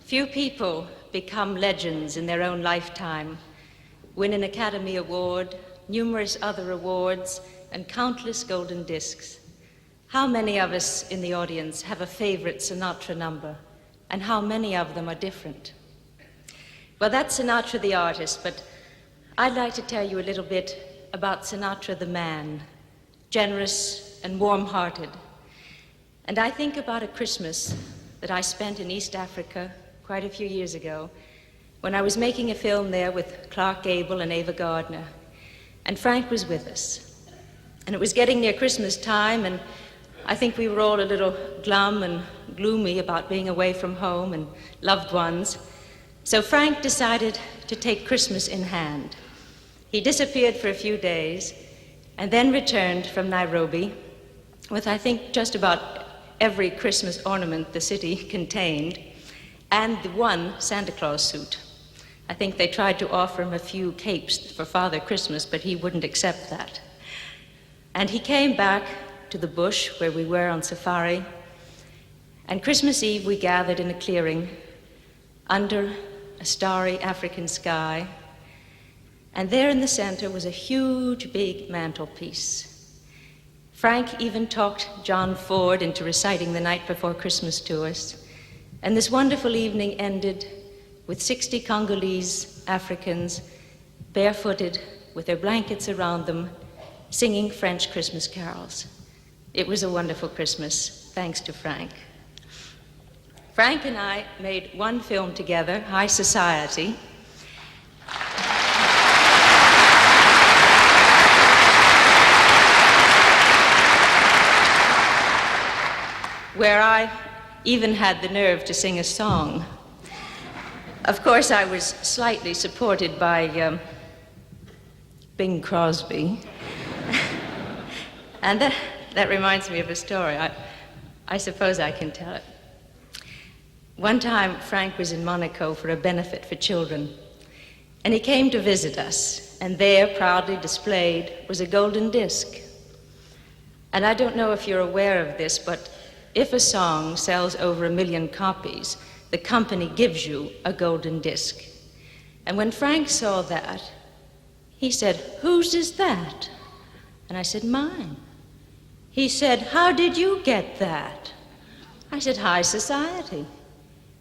Few people become legends in their own lifetime, win an Academy Award, numerous other awards, and countless golden discs. How many of us in the audience have a favorite Sinatra number, and how many of them are different? Well, that's Sinatra the artist, but I'd like to tell you a little bit about Sinatra the man, generous and warm-hearted. And I think about a Christmas that I spent in East Africa quite a few years ago when I was making a film there with Clark Gable and Ava Gardner. And Frank was with us. And it was getting near Christmas time, and I think we were all a little glum and gloomy about being away from home and loved ones. So Frank decided to take Christmas in hand. He disappeared for a few days and then returned from Nairobi with, I think, just about every Christmas ornament the city contained and the one Santa Claus suit. I think they tried to offer him a few capes for Father Christmas, but he wouldn't accept that. And he came back to the bush where we were on safari, and Christmas Eve we gathered in a clearing under a starry African sky, and there in the center was a huge, big mantelpiece. Frank even talked John Ford into reciting The Night Before Christmas to us, and this wonderful evening ended with 60 Congolese Africans, barefooted with their blankets around them, singing French Christmas carols. It was a wonderful Christmas, thanks to Frank. Frank and I made one film together, High Society. Where I even had the nerve to sing a song. Of course, I was slightly supported by Bing Crosby. And that reminds me of a story. I suppose I can tell it. One time, Frank was in Monaco for a benefit for children, and he came to visit us, and there, proudly displayed, was a golden disc. And I don't know if you're aware of this, but if a song sells over 1 million copies, the company gives you a golden disc. And when Frank saw that, he said, "Whose is that?" And I said, "Mine." He said, "How did you get that?" I said, "High Society."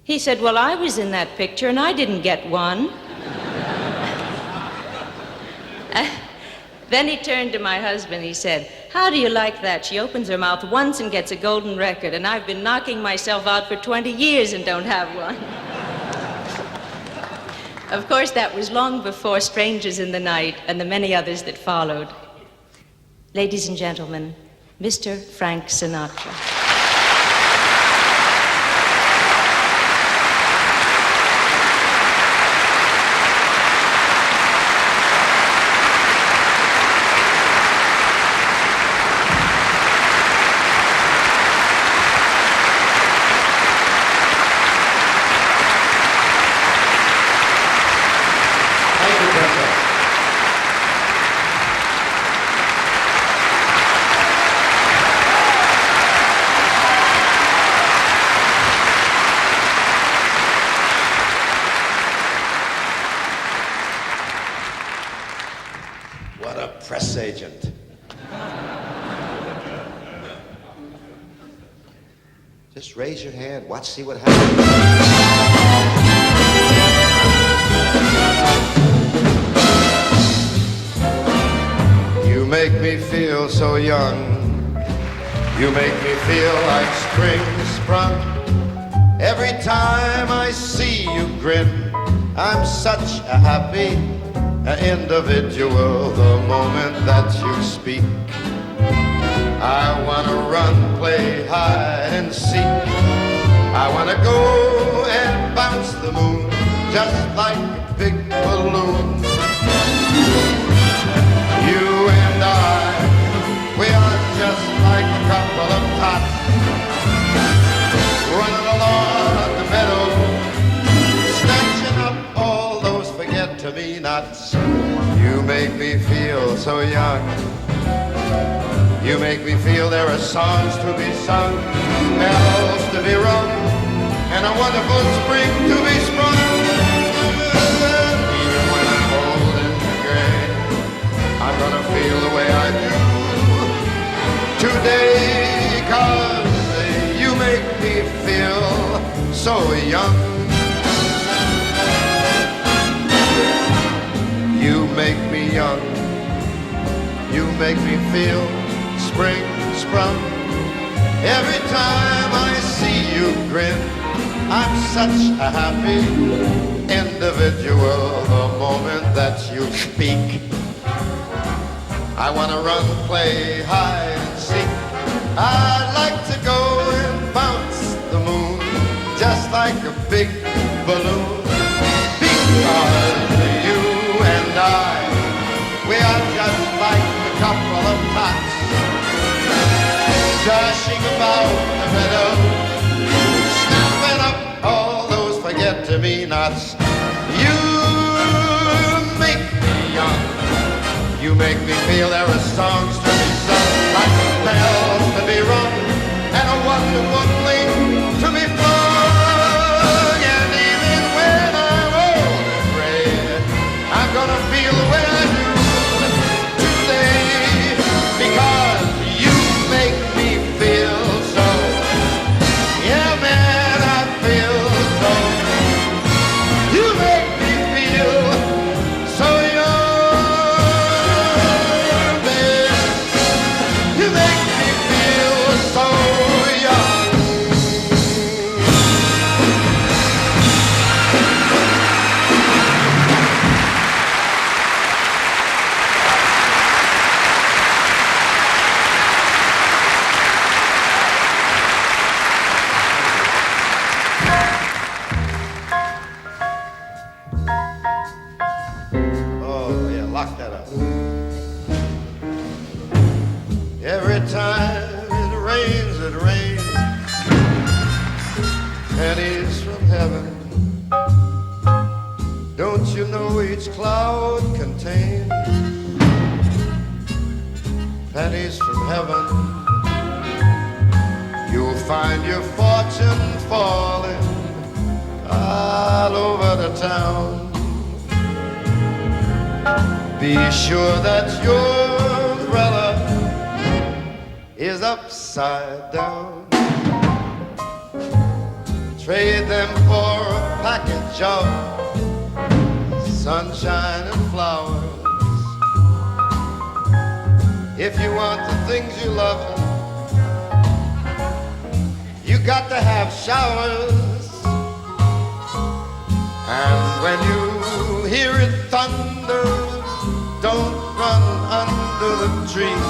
He said, "Well, I was in that picture and I didn't get one." Then he turned to my husband, he said, "How do you like that? She opens her mouth once and gets a golden record, and I've been knocking myself out for 20 years and don't have one." Of course, that was long before Strangers in the Night and the many others that followed. Ladies and gentlemen, Mr. Frank Sinatra. Press agent. Just raise your hand. Watch, see what happens. You make me feel so young. You make me feel like spring sprung. Every time I see you grin, I'm such a happy individual. The moment that you speak, I wanna run, play hide and seek. I wanna go and bounce the moon just like a big balloon. You and I, we are just like a couple of tots running along the meadow, snatching up all those forget-to-me-nots. You make me feel so young. You make me feel there are songs to be sung, bells to be rung, and a wonderful spring to way I do today, 'cause you make me feel so young. You make me young. You make me feel spring sprung. Every time I see you grin, I'm such a happy individual. The moment that you speak, I want to run, play hide and seek. I'd like to go and bounce the moon just like a big balloon, because you and I, we are just like a couple of tots dashing about the meadow, snapping up all those forget-me-nots. You make me young. You make me feel there are songs to be sung, like bells to be rung, and a wonderful fling to be flung. And even when I'm old and gray, I'm gonna feel the way I do today, because you make me feel so. Yeah, man, I feel so. You make me feel so young, babe. You make me feel so young. Oh, yeah, lock that up. Every time it rains, pennies from heaven. Don't you know each cloud contains pennies from heaven? You'll find your fortune falling all over the town. Be sure that your umbrella is upside down. Trade them for a package of sunshine and flowers. If you want the things you love, you got to have showers. And when you hear it thunder, don't run under the tree.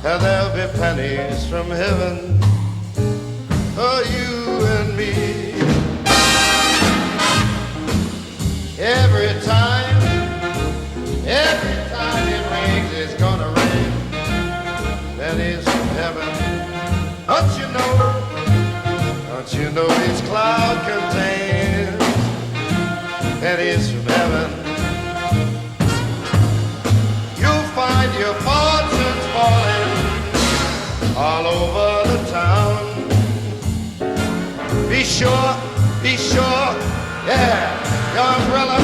There'll be pennies from heaven for you and me. Every time it rains, it's gonna rain pennies from heaven. Don't you know each cloud contains pennies from heaven? You'll find your fortunes falling all over the town. Be sure, yeah, your umbrella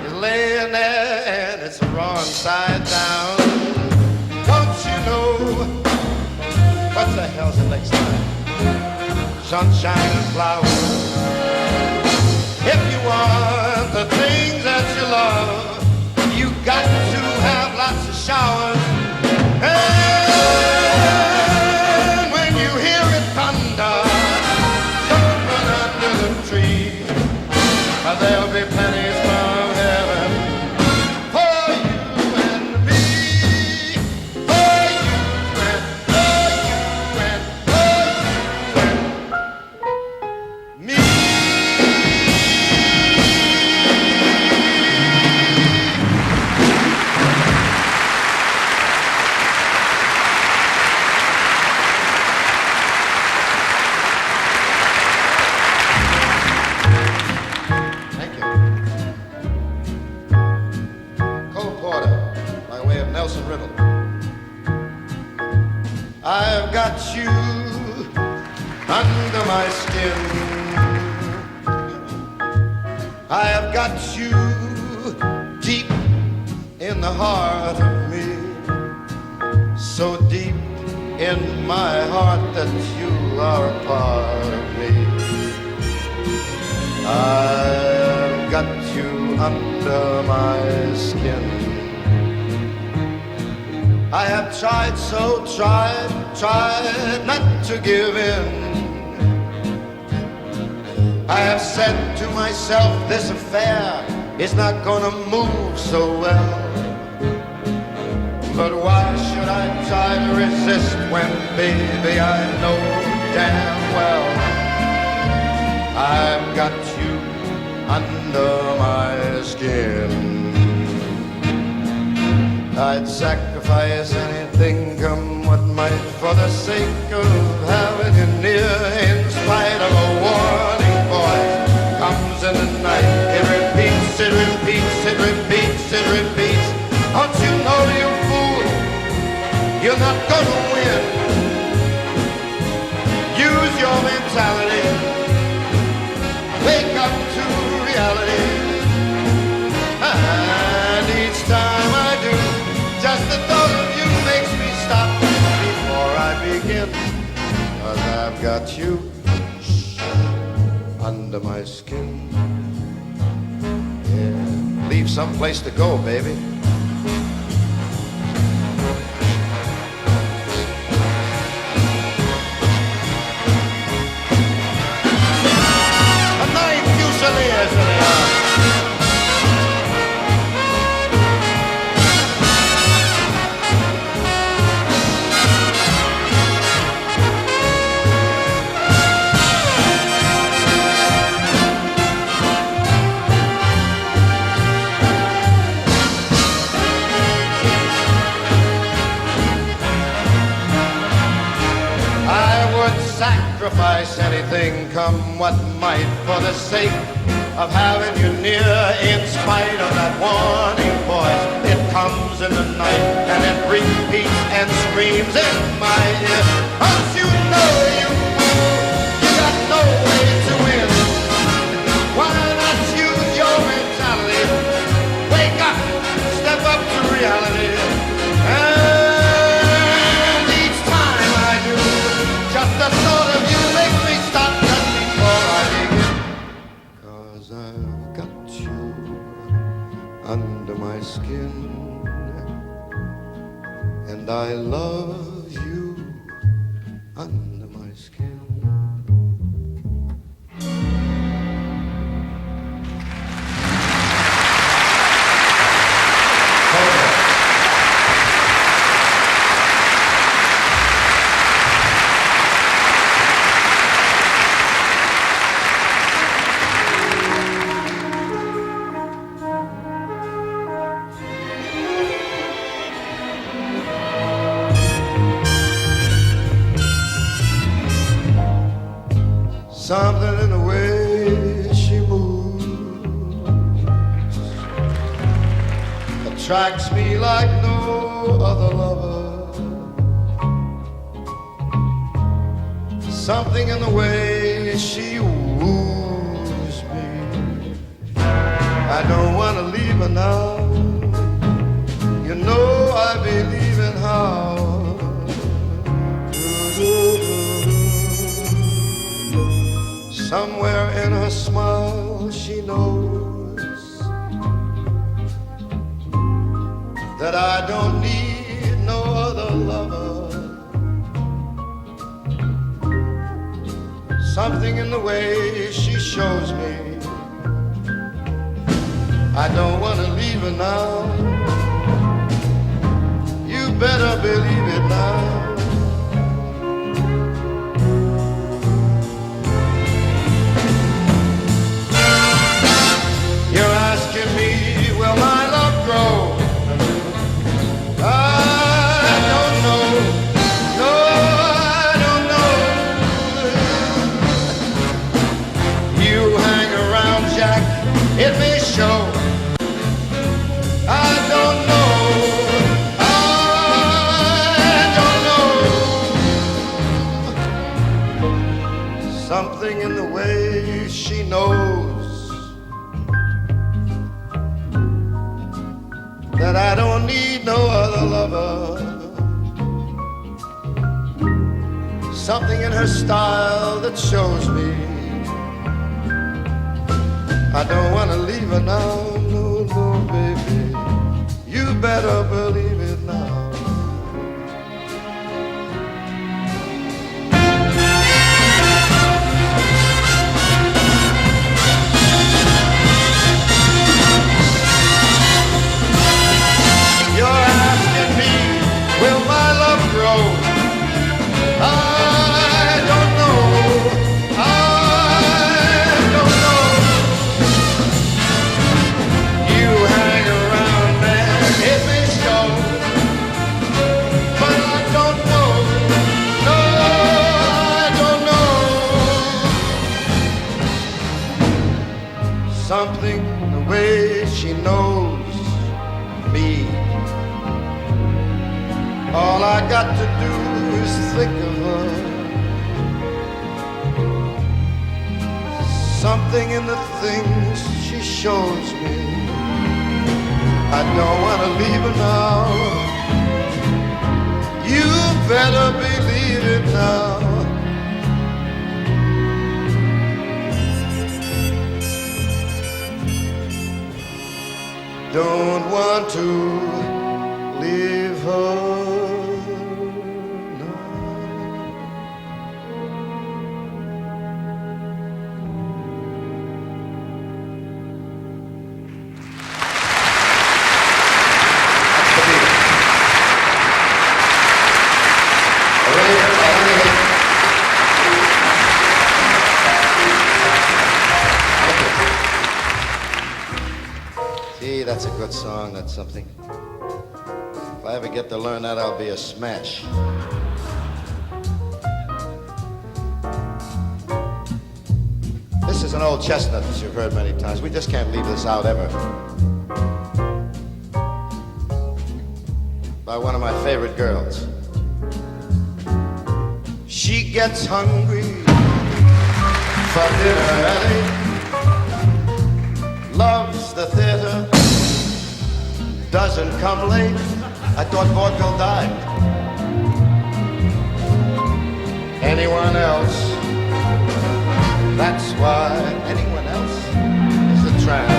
is laying there and it's the wrong side down. Don't you know, what the hell's the next time? Sunshine and flowers. If you want the things that you love, you got to have lots of showers. And when you hear it thunder, don't run under the tree. There'll be pennies from heaven for you and me. For you and me. I've got you under my skin. I have got you deep in the heart of me. so deep in my heart that you are a part of me. I've got you under my skin. I have tried not to give in. I have said to myself, this affair is not gonna move so well. But why should I try to resist when, baby, I know damn well I've got you under my skin. I'd sacrifice anything, come what might, for the sake of having you near. In spite of a warning voice comes in the night, it repeats, it repeats, it repeats, it repeats. Don't you know, you fool, you're not gonna win. Use your mentality, wake up to reality. And each time I do, just the thought of you makes me stop before I begin. 'Cause I've got you under my skin. Yeah, leave some place to go, baby. A night Fusiliers in the arm. Sacrifice anything, come what might, for the sake of having you near. In spite of that warning voice, it comes in the night and it repeats and screams in my ear. Don't you know, you fool, you got no way to win. Why not use your mentality? Wake up, step up to reality. And each time I do, just the thought of you makes me stop just before I begin. 'Cause I've got you under my skin, and I love you under my skin. Something in the way she moves attracts me like no other lover. Something in the way she woos me. I don't want to leave her now. You know I believe in how. Somewhere in her smile she knows that I don't need no other lover. Something in the way she shows me I don't want to leave her now. You better believe it now. You're asking me, will my love grow? I don't know. No, I don't know. You hang around, Jack, it may show. I don't know. I don't know. Something in the way she knows that I don't need no other lover. something in her style that shows me I don't want to leave her now, no, no, baby. You better believe it now. You're asking me, will my love grow? I don't know. I don't know. You hang around and it may show, but I don't know. No, I don't know. Something the way she knows me. All I got to do is think of her. Something in the things she shows me. I don't want to leave her now. You better believe it now. Don't want to leave her. See, that's a good song. That's something. If I ever get to learn that, I'll be a smash. This is an old chestnut that you've heard many times. We just can't leave this out ever. By one of my favorite girls. She gets hungry for dinner at 8. Loves the theater. Doesn't come late. I thought vaudeville died. Anyone else? That's why anyone else is a tramp.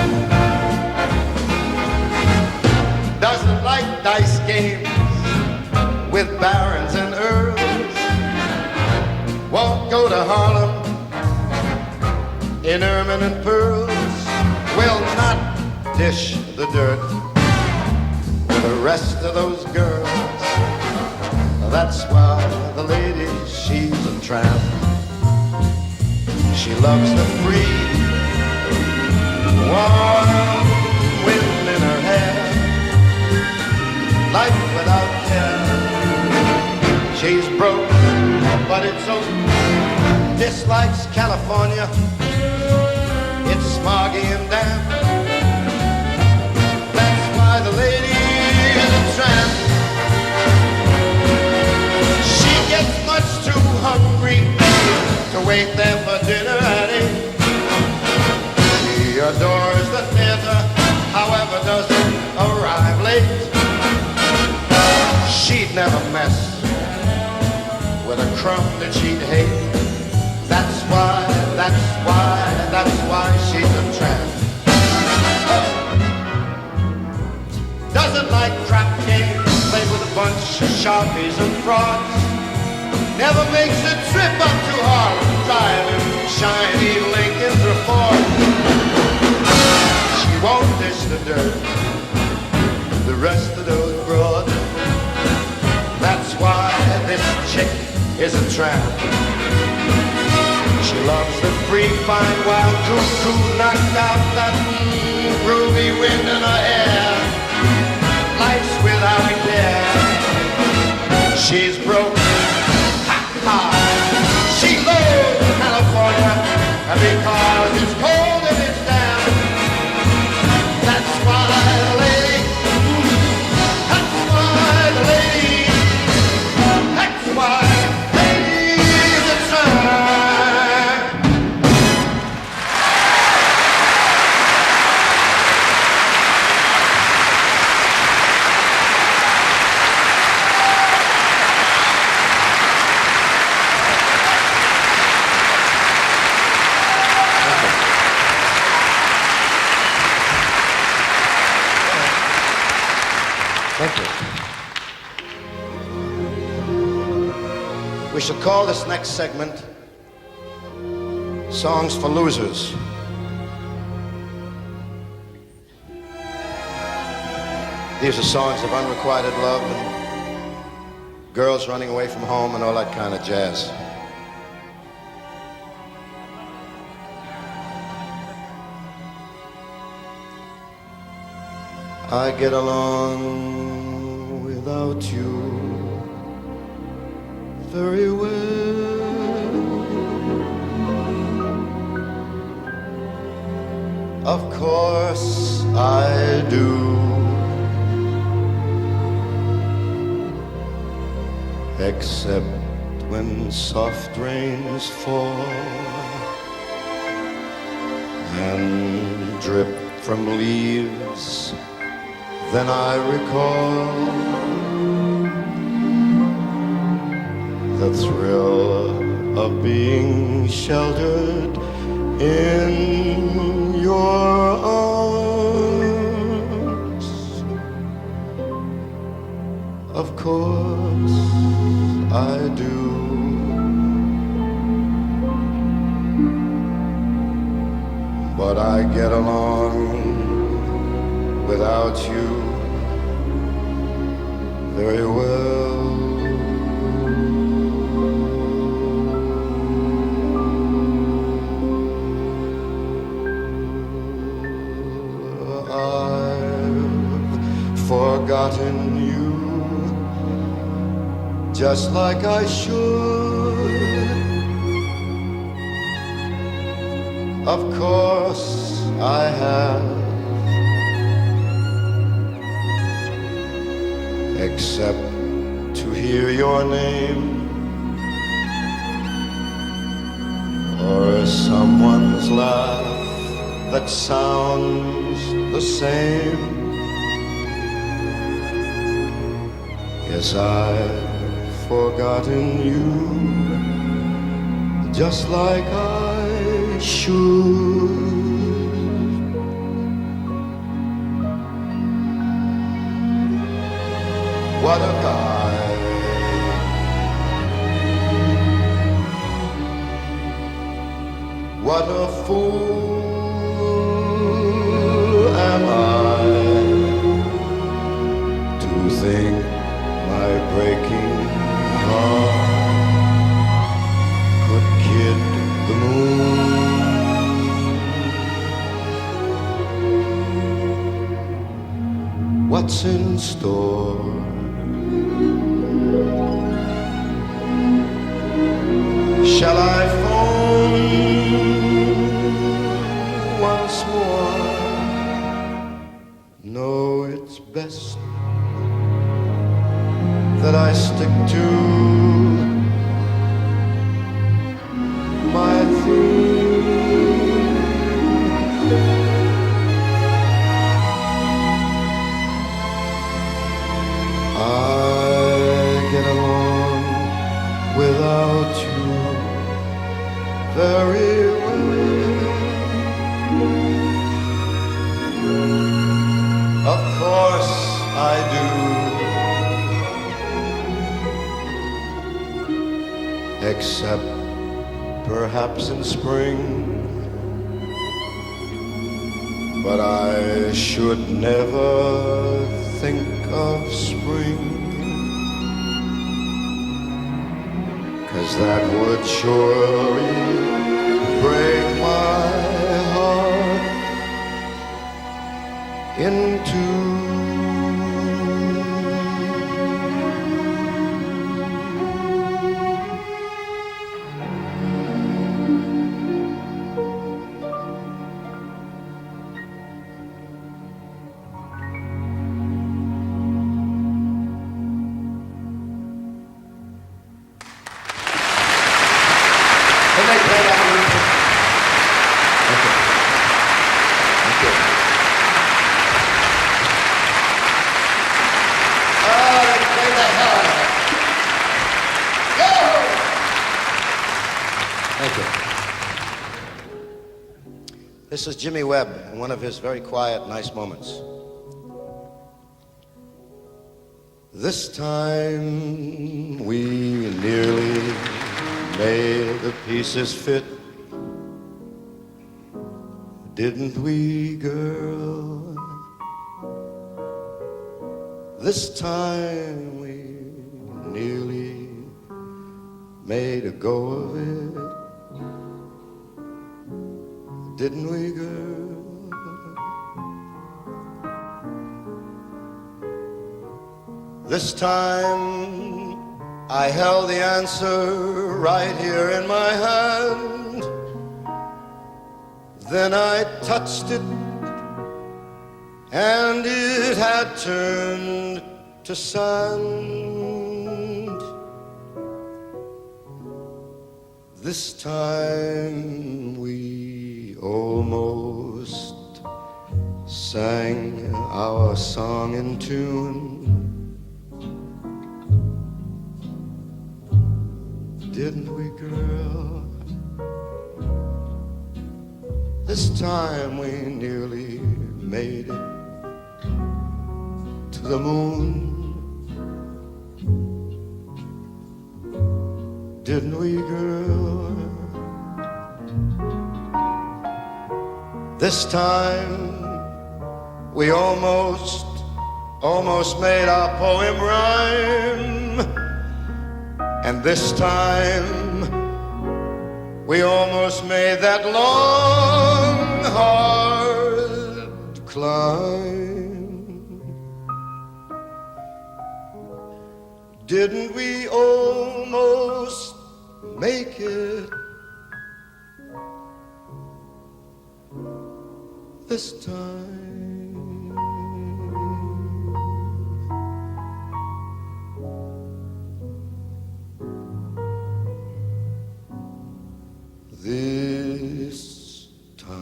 Doesn't like dice games with barons and earls. Won't go to Harlem in ermine and pearls. Will not dish the dirt with the rest of those girls. That's why the lady, she's a tramp. She loves the free, warm wind in her hair, life without care. She's broke, but it's so dislikes California. It's smoggy and damp. That's why the lady is a tramp. She gets much too hungry to wait there for dinner at 8. She adores the theater, however doesn't arrive late. She'd never mess with a crumb that she'd hate. That's why she's a tramp. Doesn't like crap games played with a bunch of sharpies and frauds. Never makes a trip up to Harlem, driving shiny Lincolns or Fords. She won't dish the dirt, the rest of those broads. That's why this chick is a tramp. She loves the free, fine, wild cuckoo, knocked out that groovy wind in her hair. Life's without a care. She's broke, ha ha. She loves California, and because it's cold and it's damp. That's why the lady. That's why the lady. That's why ladies are trying. shall call this next segment Songs for Losers. These are songs of unrequited love and girls running away from home and all that kind of jazz. I get along without you very well. Of course I do. Except when soft rains fall and drip from leaves, then I recall the thrill of being sheltered in your arms. Of course I do. But I get along without you very well. I've forgotten you just like I should. Of course I have. Except to hear your name or someone's laugh that sounds the same. Yes, I've forgotten you just like I should. What a guy. What a fool am I to think my breaking heart could kid the moon. What's in store? Shall I phone once more? No, it's best that I stick to my theme. I get along without you very well. Of course I do. Except perhaps in spring. But I should never think of spring, 'cause that would surely break my heart in two. Can they play that one? Okay. Thank you. Oh, they played the hell out of it. Yo! Thank you. This is Jimmy Webb in one of his very quiet, nice moments. This time we nearly made the pieces fit, didn't we, girl? This time we nearly made a go of it, didn't we, girl? This time I held the answer right here in my hand. Then I touched it, and it had turned to sand. This time we almost sang our song in tune, didn't we, girl? This time we nearly made it to the moon, didn't we, girl? This time we almost made our poem rhyme, and this time we almost made that long, hard climb. Didn't we almost make it this time? This time.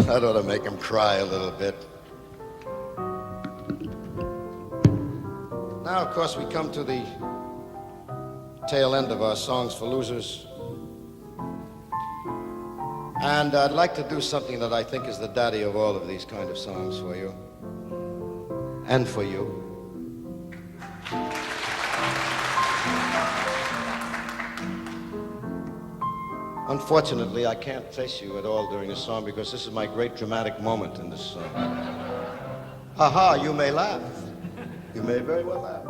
That ought to make him cry a little bit. Now, of course, we come to the tail end of our Songs for Losers. And I'd like to do something that I think is the daddy of all of these kind of songs for you. And for you. Unfortunately, I can't face you at all during this song because this is my great dramatic moment in this song. Aha, you may laugh. You may very well laugh.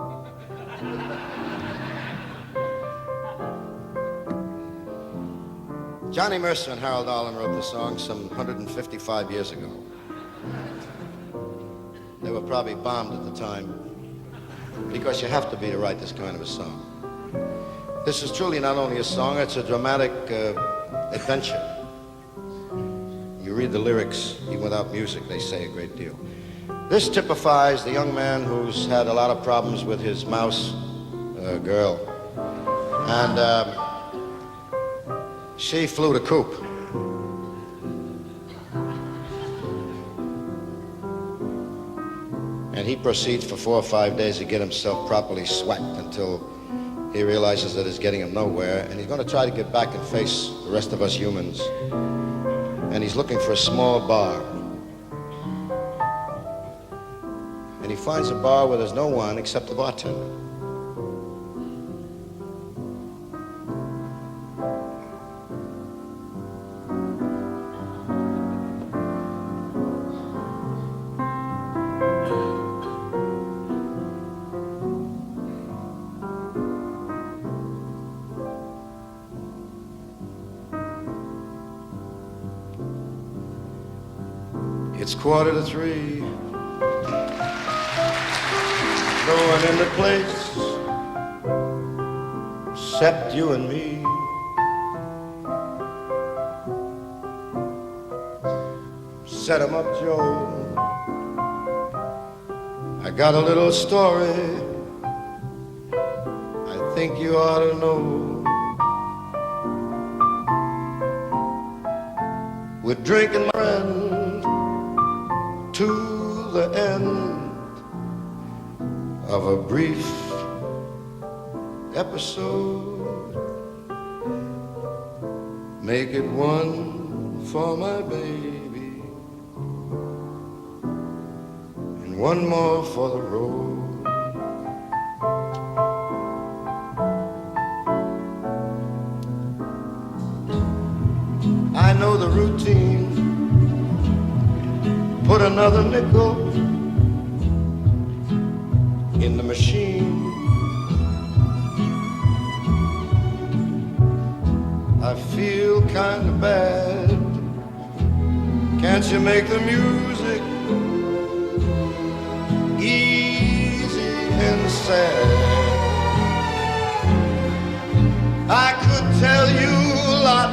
Johnny Mercer and Harold Arlen wrote the song some 155 years ago. They were probably bombed at the time because you have to be to write this kind of a song. This is truly not only a song, it's a dramatic adventure. You read the lyrics, even without music, they say a great deal. This typifies the young man who's had a lot of problems with his mouse girl. And she flew the coop. And he proceeds for 4 or 5 days to get himself properly swacked until he realizes that it's getting him nowhere. And he's going to try to get back and face the rest of us humans. And he's looking for a small bar. And he finds a bar where there's no one except the bartender. It's 2:45. No one in the place except you and me. Set 'em up, Joe. I got a little story I think you ought to know. We're drinking, my friend, to the end of a brief episode. Make it one for my baby and one more for the road. I know the routine. Put another nickel in the machine. I feel kind of bad. Can't you make the music easy and sad? I could tell you a lot,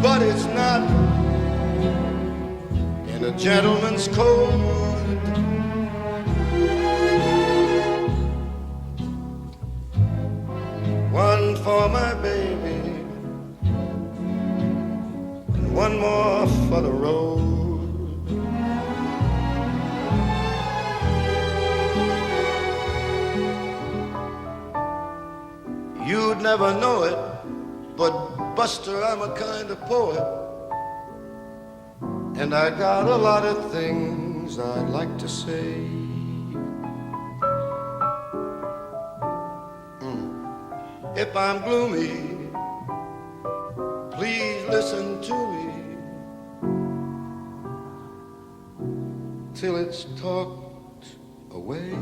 but it's not in a gentleman's code. One for my baby and one more for the road. You'd never know it, but Buster, I'm a kind of poet, and I got a lot of things I'd like to say. If I'm gloomy, please listen to me till it's talked away.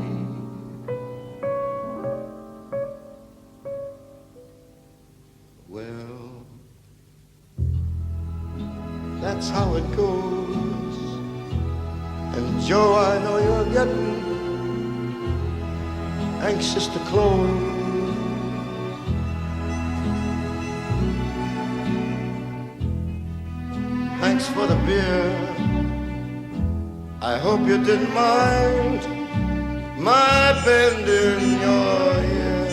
Well, that's how it goes. And Joe, I know you're getting anxious to close. Thanks for the beer. I hope you didn't mind my bending your ear.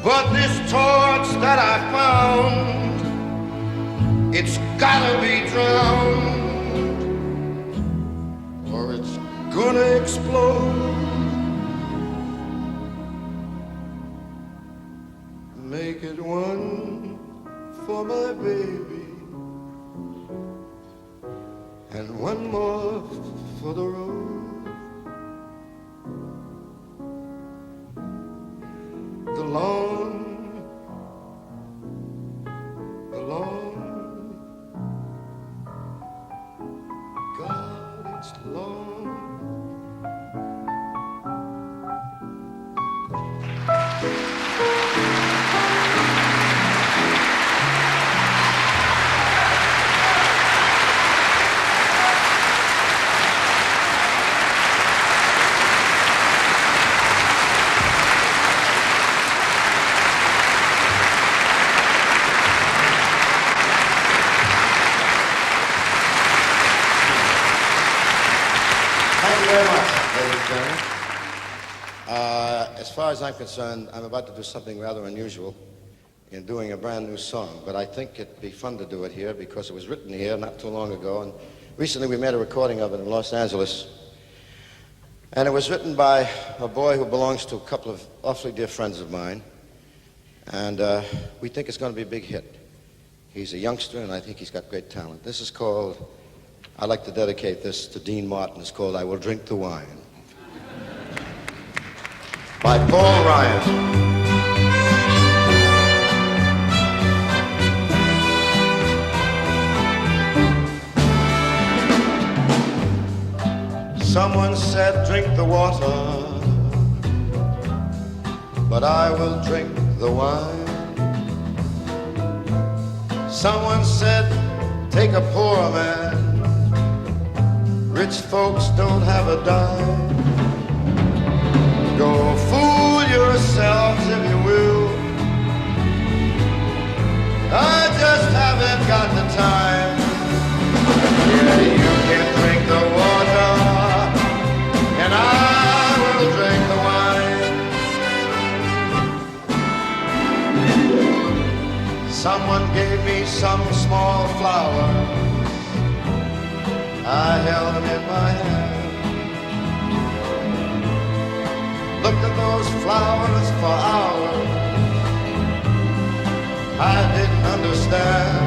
But this torch that I found, it's gotta be drowned, or it's gonna explode. Make it one for my baby and one more for the road. The long, God, it's long. Thank you very much, ladies and gentlemen. As far as I'm concerned, I'm about to do something rather unusual in doing a brand new song, but I think it'd be fun to do it here because it was written here not too long ago, and recently we made a recording of it in Los Angeles. And it was written by a boy who belongs to a couple of awfully dear friends of mine, and we think it's going to be a big hit. He's a youngster, and I think he's got great talent. This is called, I'd like to dedicate this to Dean Martin. It's called I Will Drink the Wine. By Paul Ryan. Someone said drink the water, but I will drink the wine. Someone said take a poor man, rich folks don't have a dime. Go fool yourselves if you will, I just haven't got the time. Yeah, you can drink the water, and I will drink the wine. Someone gave me some I held them in my hand. Looked at those flowers for hours. I didn't understand.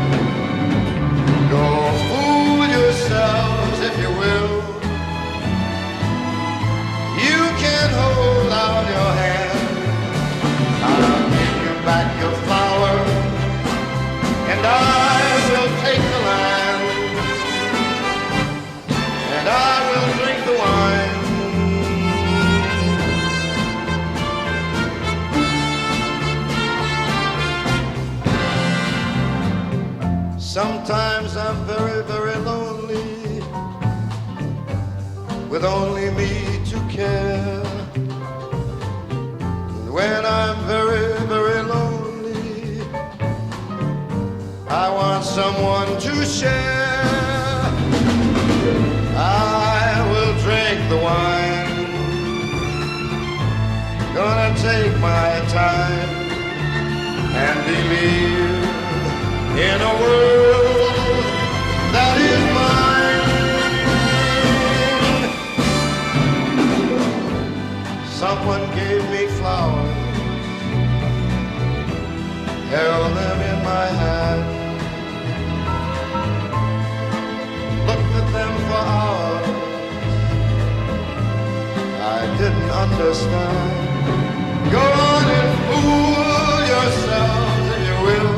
Go fool yourselves if you will. You can hold out your hand. I'll give you back your flower, and I will take the land, and I will drink the wine. Sometimes I'm very, very lonely, with only me to care. And when I'm very, very lonely, I want someone to share. I will drink the wine, gonna take my time and believe in a world that is mine. Someone gave me flowers, held them in my hand, looked at them for hours. I didn't understand. Go on and fool yourselves if you will.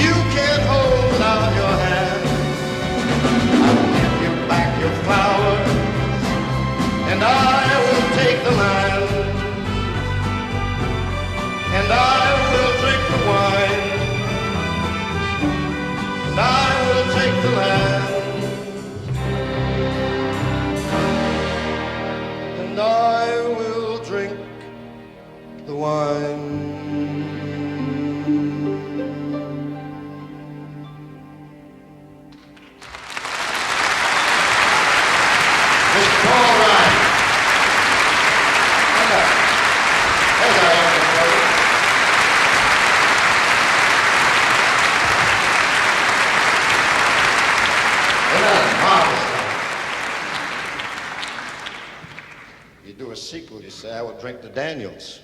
You can't hold out your hand. I'll give you back your flowers, and I will take the land, and I will drink the wine, and I will take the land, and I will drink the wine. Sequel, you say, I will drink the Daniels.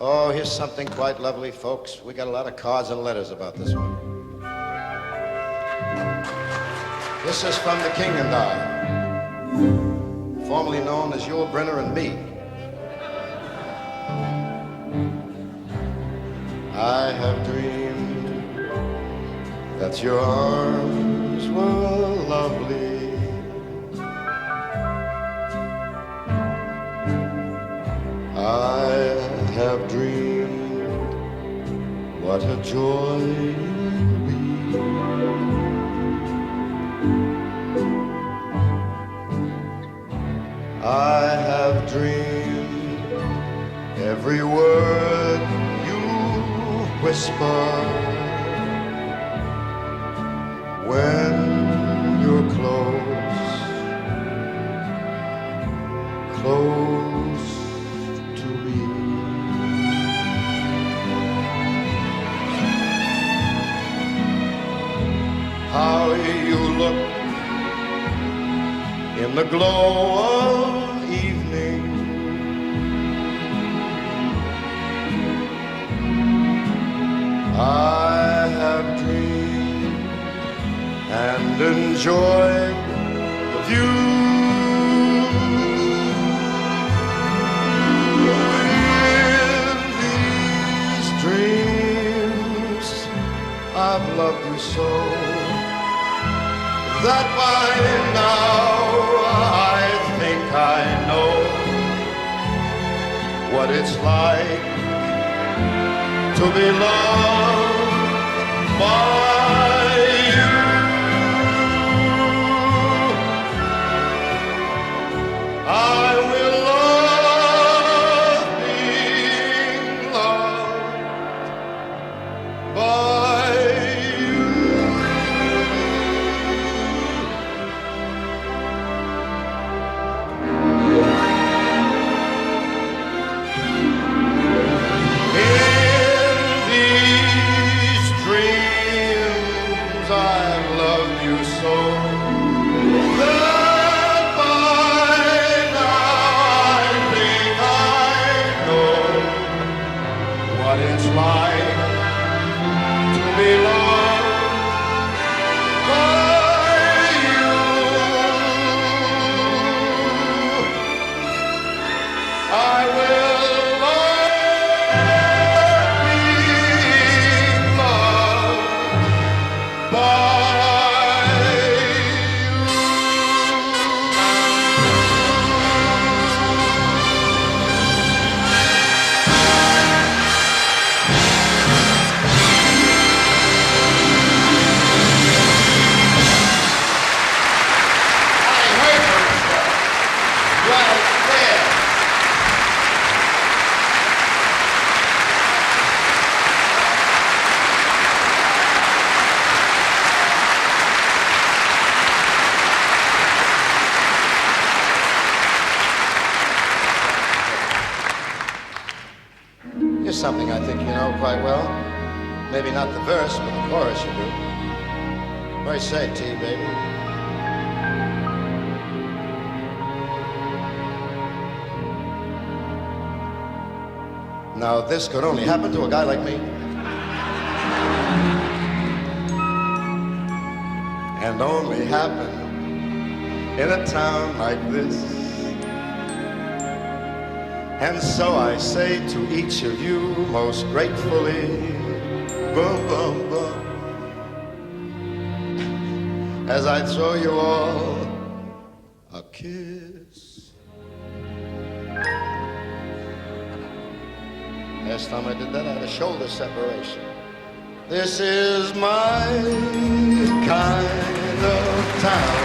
Oh, here's something quite lovely, folks. We got a lot of cards and letters about this one. This is from the King and I, formerly known as Yul Brynner and me. I have dreamed that your arms were lovely. I have dreamed what a joy you'll be. I have dreamed every word you whisper when you're close, close to me. How you look in the glow of evening, I have dreamed and enjoyed the view. In these dreams I've loved you so that by now I think I know what it's like to be loved by you. I will love being loved by you. In these dreams you so that by now I think I know what it's like to be loved by you. I will something I think you know quite well. Maybe not the verse, but the chorus you do. What do you say, T, baby? Now, this could only happen to a guy like me. And only happen in a town like this. And so I say to each of you most gratefully, boom, boom, boom, as I throw you all a kiss. Last time I did that, I had a shoulder separation. This is my kind of town,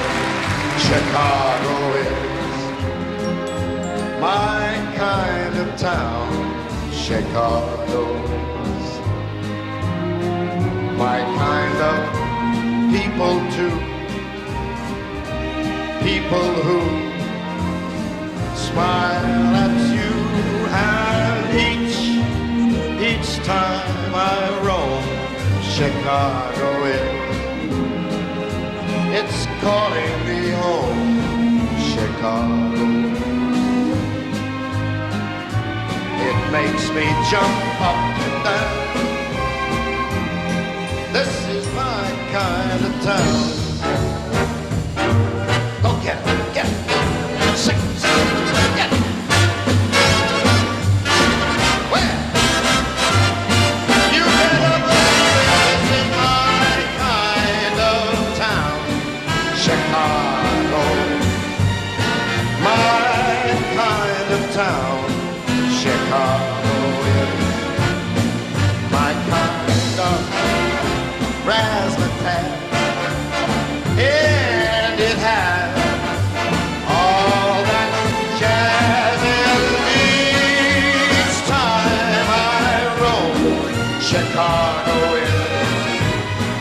Chicago is. My kind of town, Chicago's. My kind of people too. People who smile at you, and each time I roam Chicago it's calling me home, Chicago. It makes me jump up and down. This is my kind of town. Go get it, get it. Sing, sing, get it. Where? You better believe this is my kind of town, Chicago. My kind of town, Chicago is my kind of razzmatazz, and it has all that jazz in each time I roam Chicago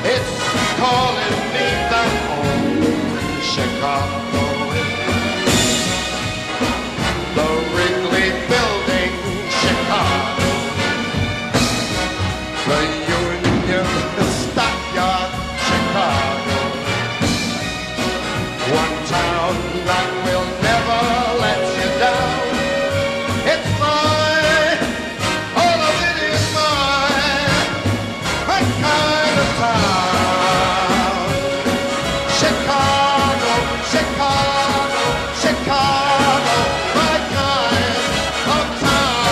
it's calling me back home, Chicago the Wrigley Building, Chicago, the Union Stockyard, Chicago, one town that will never let you down. It's mine, all of it is mine, my kind of town. Chicago, Chicago, Chicago, my kind of town.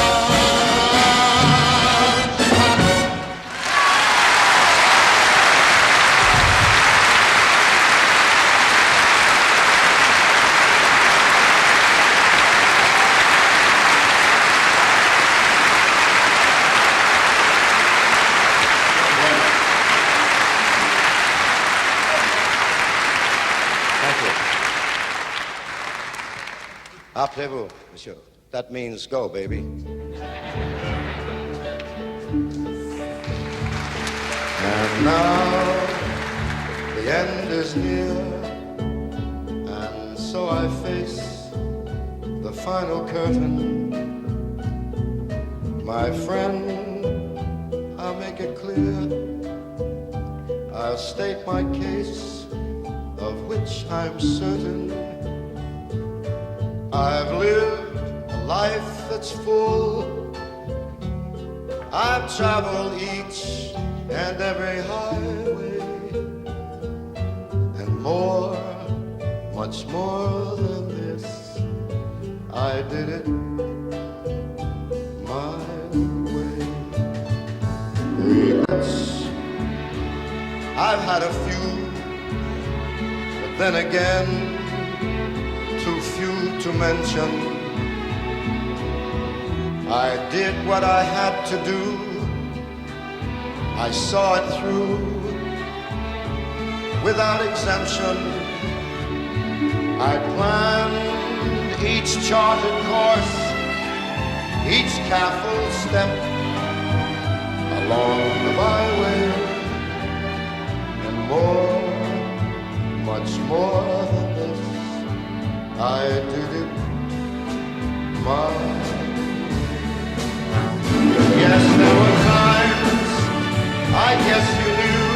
Chicago. Thank you. Après-vous, monsieur. That means go, baby. And now the end is near, and so I face the final curtain. My friend, I'll make it clear. I'll state my case of which I'm certain. I've lived a life that's full. I've traveled each and every highway, and more, much more than this, I did it my way. Regrets, I've had a few, but then again, too few to mention. I did what I had to do. I saw it through without exemption. I planned each charted course, each careful step along the byway, and more, much more than this, I did it my way. Yes, there were times, I guess you knew,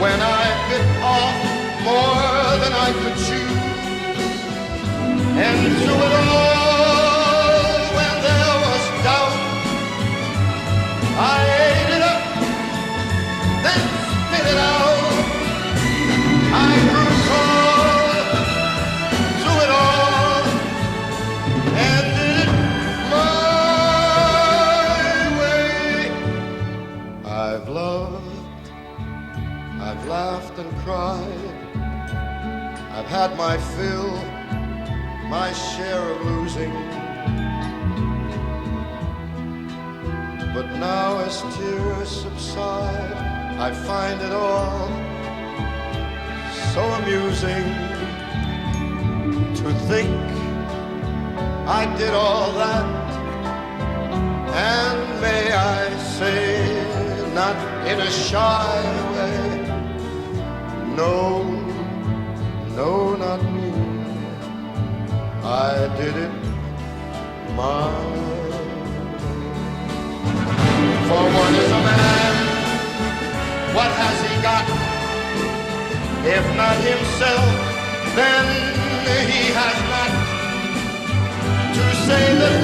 when I bit off more than I could chew. And through it all, when there was doubt, I ate it up, then spit it out. I grew tall through it all, and did it my way. I've loved, I've laughed and cried, I've had my fill, my share of losing. But now as tears subside, I find it all so amusing to think I did all that, and may I say, not in a shy way, no, no, not me. I did it my way. For what is a man? What has he got? If not himself, then he has not. To say that